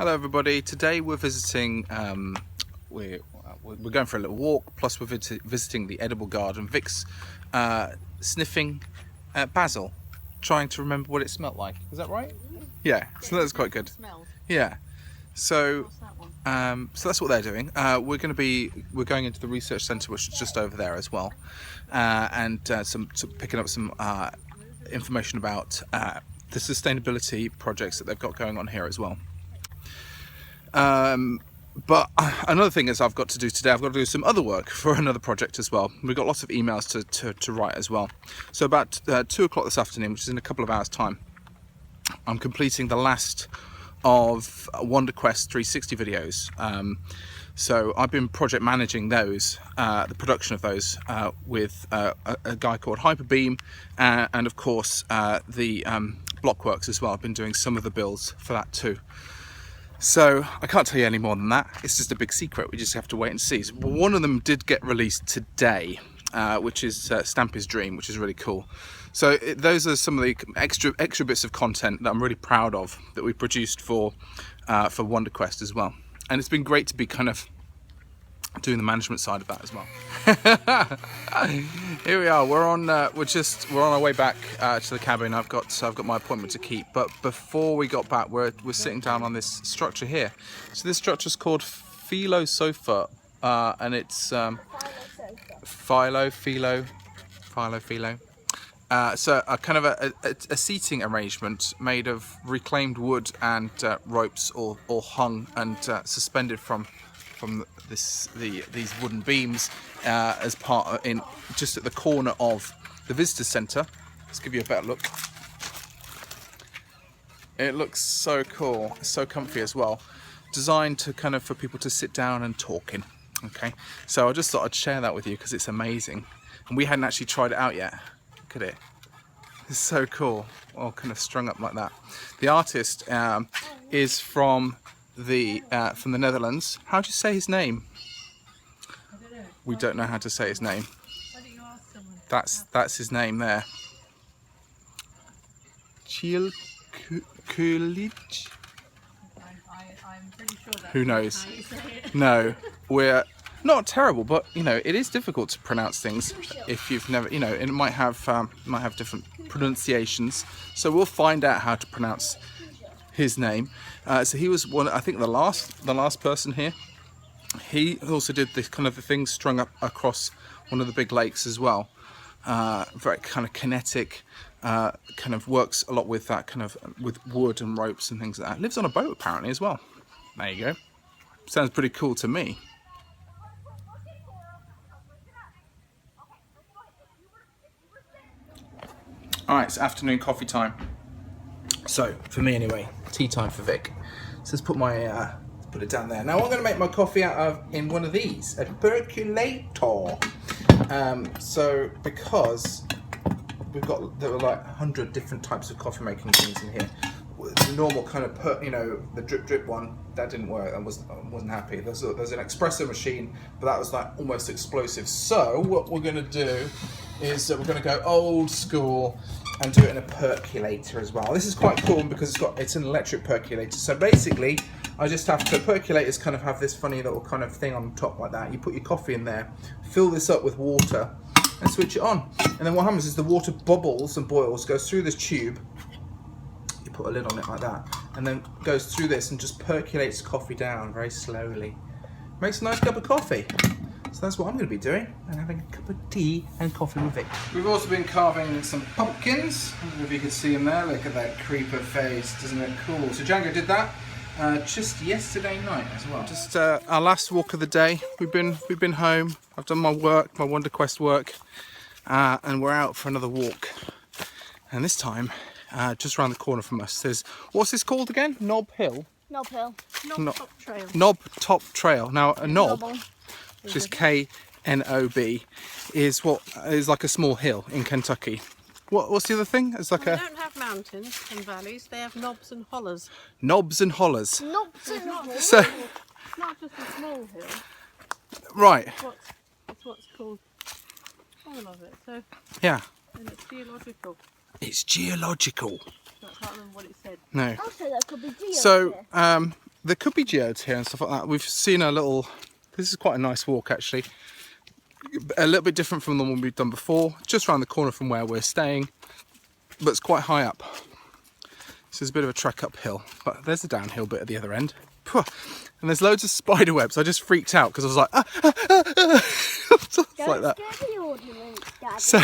Hello everybody. Today we're visiting, we're going for a little walk, plus we're visiting the edible garden. Vic's sniffing basil, trying to remember what it smelled like. Is that right? Yeah, so that's quite good. Yeah. So, so that's what they're doing. We're going into the research centre, which is just over there as well, and picking up some information about the sustainability projects that they've got going on here as well. But another thing is I've got to do today, I've got to do some other work for another project as well. We've got lots of emails to write as well. So about 2 o'clock this afternoon, which is in a couple of hours time, I'm completing the last of WonderQuest 360 videos. So I've been project managing those, the production of those, with a guy called Hyperbeam, and of course the Blockworks as well. I've been doing some of the builds for that too. So I can't tell you any more than that. It's just a big secret. We just have to wait and see. So one of them did get released today, which is Stampy's Dream, which is really cool. So those are some of the extra bits of content that I'm really proud of that we produced for WonderQuest as well. And it's been great to be kind of doing the management side of that as well. Here we are. We're on our way back to the cabin. I've got my appointment to keep. But before we got back, we're sitting down on this structure here. So this structure is called Philo Sofa, and it's Philo. So a kind of a seating arrangement made of reclaimed wood and ropes, all hung and suspended from these wooden beams as part just at the corner of the visitor centre. Let's give you a better look. It looks so cool, so comfy as well. Designed to kind of for people to sit down and talk in. Okay, so I just thought I'd share that with you because it's amazing, and we hadn't actually tried it out yet. Look at it. It's so cool, all kind of strung up like that. The artist is from the Netherlands. How do you say his name? I don't know. We don't know how to say his name. Why don't you ask someone? That's his name there. Kulic. I'm pretty sure that's Who knows? how you say it. No, we're not terrible, but you know it is difficult to pronounce things if you've never, it might have different pronunciations. So we'll find out how to pronounce his name. So he was one, I think, the last person here. He also did this kind of thing strung up across one of the big lakes as well. Very kind of kinetic, kind of works a lot with that kind of with wood and ropes and things like that. Lives on a boat apparently as well. There you go. Sounds pretty cool to me. Alright, it's afternoon coffee time. So, for me anyway, tea time for Vic. So let's put it down there. Now I'm going to make my coffee out of in one of these, a percolator. So because there were like 100 different types of coffee making things in here. The normal kind of the drip one, that didn't work. I wasn't happy. There's an espresso machine, but that was like almost explosive. So what we're going to do is that we're going to go old school and do it in a percolator as well. This is quite cool because it's an electric percolator. So basically, I just have to, percolators kind of have this funny little kind of thing on top like that. You put your coffee in there, fill this up with water, and switch it on. And then what happens is the water bubbles and boils, goes through this tube. You put a lid on it like that, and then goes through this and just percolates coffee down very slowly. Makes a nice cup of coffee. So that's what I'm going to be doing, and having a cup of tea and coffee with Vic. We've also been carving some pumpkins. I don't know if you can see them there. Look at that creeper face. Doesn't it cool? So Django did that just yesterday night as well. Just our last walk of the day. We've been home. I've done my work, my WonderQuest work, and we're out for another walk. And this time, just around the corner from us, there's, what's this called again? Knob Hill. Knob Hill. Knob Top Trail. Knob Top Trail. Now a knob, Knobble. which is K-N-O-B, is what is like a small hill in Kentucky. What's the other thing? It's like They don't have mountains and valleys, they have knobs and hollers. knobs and hollers. Knobs and hollers. So It's not just a small hill, right, it's what's called all of it. So, yeah, and it's geological. it's geological. So I can't remember what it said. No. Also, that could be geo. So there could be geodes here and stuff like that. We've seen a little, this is quite a nice walk actually. A little bit different from the one we've done before, just around the corner from where we're staying, but it's quite high up. So there's a bit of a trek uphill, but there's a downhill bit at the other end. And there's loads of spider webs. I just freaked out because I was like, like that. Scare the audience, Daddy. So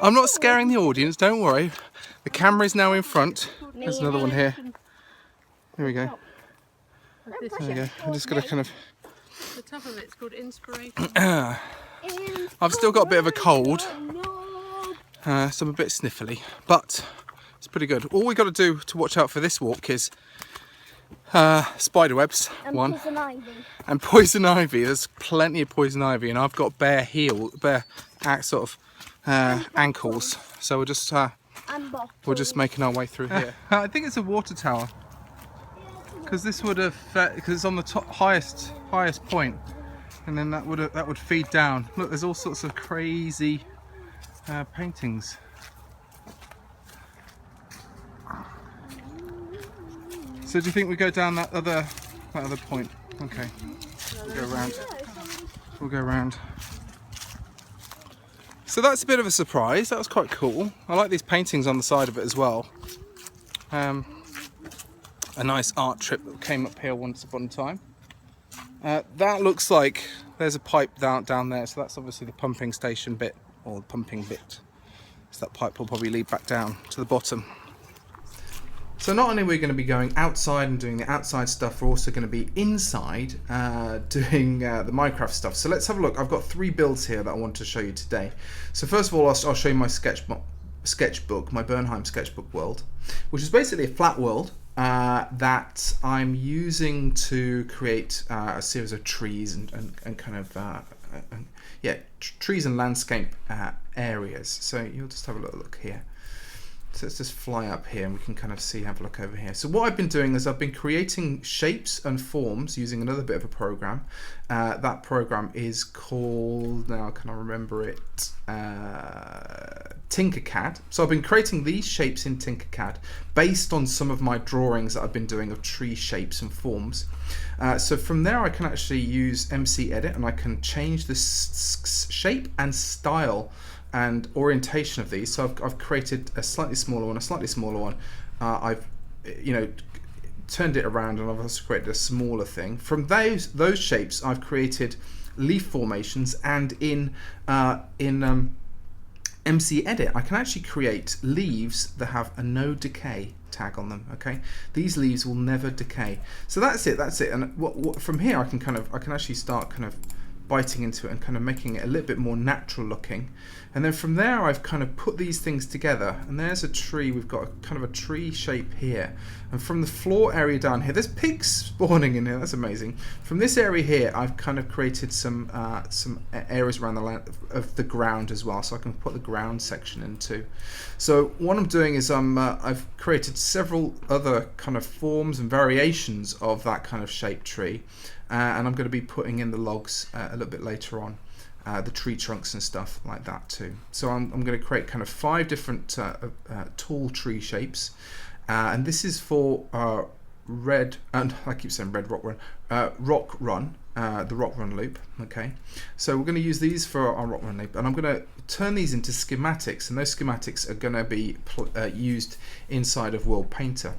I'm not scaring the audience, don't worry. The camera is now in front. There's another one here. Here we go. This There we go. I'm just gonna kind of. The top of it's called Inspiration. I've still got a bit of a cold, so I'm a bit sniffly, but it's pretty good. All we got to do to watch out for this walk is spider webs, And one, poison ivy. and poison ivy. There's plenty of poison ivy, and I've got bare sort of ankles. So we're just making our way through here. I think it's a water tower, because this would have, because it's on the top highest point, and then that would feed down. Look, there's all sorts of crazy paintings. So do you think we go down that other point? Okay, we'll go around. We'll go around. So that's a bit of a surprise. That was quite cool. I like these paintings on the side of it as well. A nice art trip that came up here once upon a time. That looks like there's a pipe down there, so that's obviously the pumping station bit, or the pumping bit. So that pipe will probably lead back down to the bottom. So not only are we going to be going outside and doing the outside stuff, we're also going to be inside doing the Minecraft stuff. So let's have a look. I've got 3 builds here that I want to show you today. So first of all, I'll show you my sketchbook, my Bernheim sketchbook world, which is basically a flat world that I'm using to create a series of trees and kind of trees and landscape areas. So you'll just have a little look here. So let's just fly up here and we can kind of have a look over here. So what I've been doing is I've been creating shapes and forms using another bit of a program. That program is called, now can I remember it, Tinkercad. So I've been creating these shapes in Tinkercad based on some of my drawings that I've been doing of tree shapes and forms. So from there I can actually use MC Edit and I can change the shape and style and orientation of these. So I've created a slightly smaller one, a slightly smaller one. I've turned it around and I've also created a smaller thing. From those shapes I've created leaf formations, and in MC Edit I can actually create leaves that have a no decay tag on them. Okay, these leaves will never decay. So that's it. And from here I can actually start kind of biting into it and kind of making it a little bit more natural looking. And then from there I've kind of put these things together, and there's a tree. We've got kind of a tree shape here, and from the floor area down here there's pigs spawning in here. That's amazing. From this area here I've kind of created some areas around the land of the ground as well, so I can put the ground section in too. So what I'm doing is I've created several other kind of forms and variations of that kind of shaped tree. And I'm going to be putting in the logs a little bit later on, the tree trunks and stuff like that too. So I'm going to create kind of 5 different tall tree shapes, and this is for red, and I keep saying red rock run, the rock run loop. Okay, so we're going to use these for our rock run loop, and I'm going to turn these into schematics, and those schematics are going to be used inside of World Painter.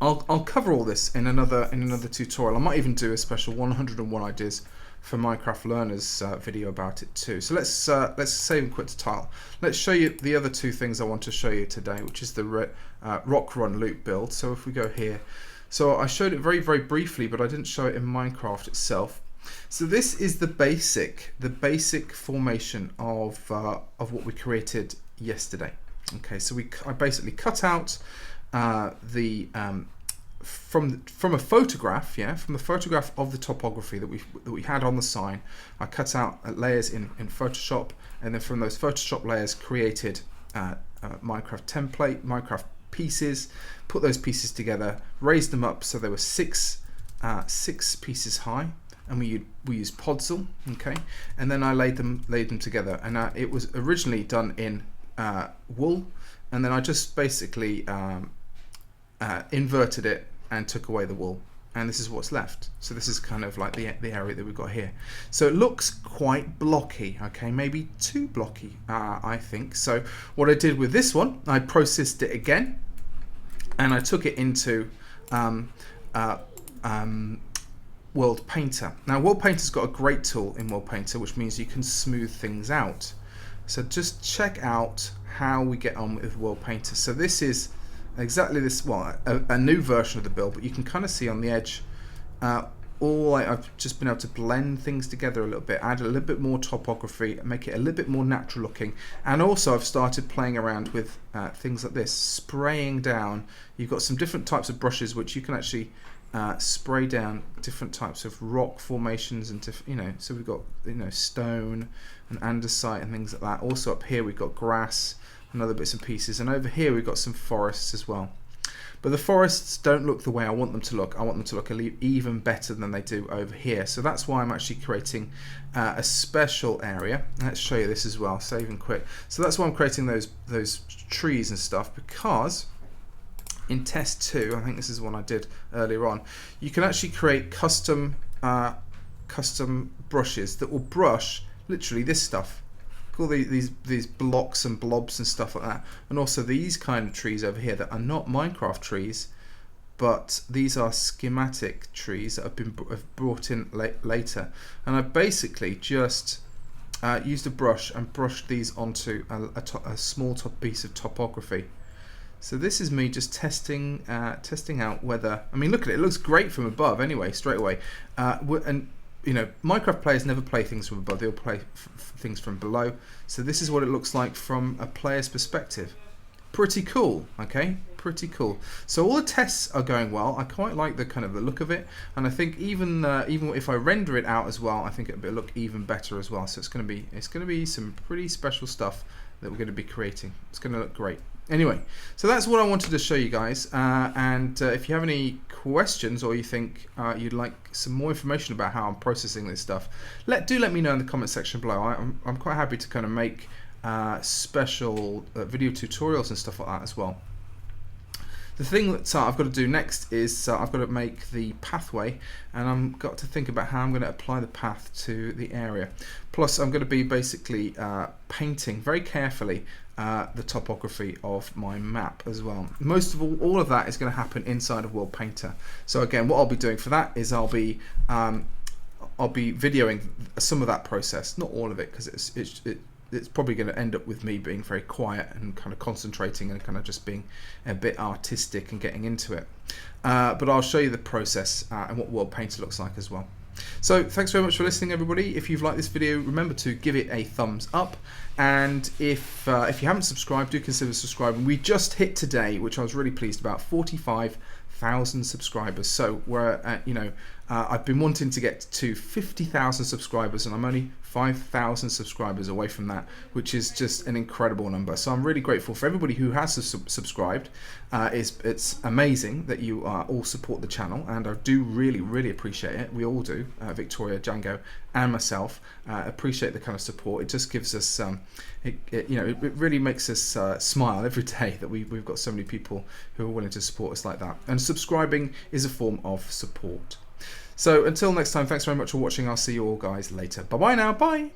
I'll cover all this in another tutorial. I might even do a special 101 ideas for Minecraft learners video about it too. So let's save and quit the tile. Let's show you the other 2 things I want to show you today, which is the rock run loop build. So if we go here, so I showed it very briefly, but I didn't show it in Minecraft itself. So this is the basic formation of what we created yesterday. Okay, so I basically cut out from a photograph, from the photograph of the topography that we had on the sign. I cut out layers in Photoshop, and then from those Photoshop layers created Minecraft template, Minecraft pieces, put those pieces together, raised them up so they were 6 pieces high, and we used Podzol, okay, and then I laid them together, and it was originally done in wool, and then I just basically inverted it and took away the wool, and this is what's left. So this is kind of like the area that we've got here. So it looks quite blocky, okay, maybe too blocky, I think. So what I did with this one, I processed it again, and I took it into World Painter. Now World Painter's got a great tool in World Painter, which means you can smooth things out. So just check out how we get on with World Painter. So this is exactly this, well, a new version of the build, but you can kind of see on the edge, I've just been able to blend things together a little bit, add a little bit more topography, make it a little bit more natural looking, and also I've started playing around with things like this, spraying down. You've got some different types of brushes which you can actually spray down different types of rock formations and so we've got stone and andesite and things like that. Also up here we've got grass and other bits and pieces, and over here we've got some forests as well. But the forests don't look the way I want them to look. I want them to look even better than they do over here. So that's why I'm actually creating a special area. Let's show you this as well, save and quit. So that's why I'm creating those trees and stuff, because in test 2, I think this is one I did earlier on, you can actually create custom brushes that will brush literally this stuff. All these blocks and blobs and stuff like that, and also these kind of trees over here that are not Minecraft trees, but these are schematic trees that have brought in later. And I basically just used a brush and brushed these onto a small piece of topography. So this is me just testing out whether, I mean, look at it, it looks great from above anyway, straight away. And Minecraft players never play things from above, they'll play things from below. So this is what it looks like from a player's perspective. Pretty cool, okay? Pretty cool. So all the tests are going well. I quite like the kind of the look of it, and I think even if I render it out as well, I think it'll look even better as well. So it's going to be some pretty special stuff that we're going to be creating. It's going to look great. Anyway, so that's what I wanted to show you guys, and if you have any questions or you think you'd like some more information about how I'm processing this stuff, do let me know in the comment section below. I'm quite happy to kind of make special video tutorials and stuff like that as well. The thing that I've got to do next is I've got to make the pathway, and I've got to think about how I'm going to apply the path to the area. Plus I'm going to be basically painting very carefully the topography of my map as well. Most of all of that is going to happen inside of World Painter. So again, what I'll be doing for that is I'll be videoing some of that process, not all of it, because it's probably going to end up with me being very quiet and kind of concentrating and kind of just being a bit artistic and getting into it. But I'll show you the process and what World Painter looks like as well. So thanks very much for listening, everybody. If you've liked this video, remember to give it a thumbs up, and if you haven't subscribed, do consider subscribing. We just hit today, which I was really pleased about, 45,000 subscribers. So we're at, I've been wanting to get to 50,000 subscribers, and I'm only 5,000 subscribers away from that, which is just an incredible number. So I'm really grateful for everybody who has subscribed. It's amazing that you all support the channel, and I do really appreciate it. We all do, Victoria, Django, and myself appreciate the kind of support. It just gives us, it really makes us smile every day that we've got so many people who are willing to support us like that. And subscribing is a form of support. So until next time, thanks very much for watching. I'll see you all guys later. Bye bye now. Bye.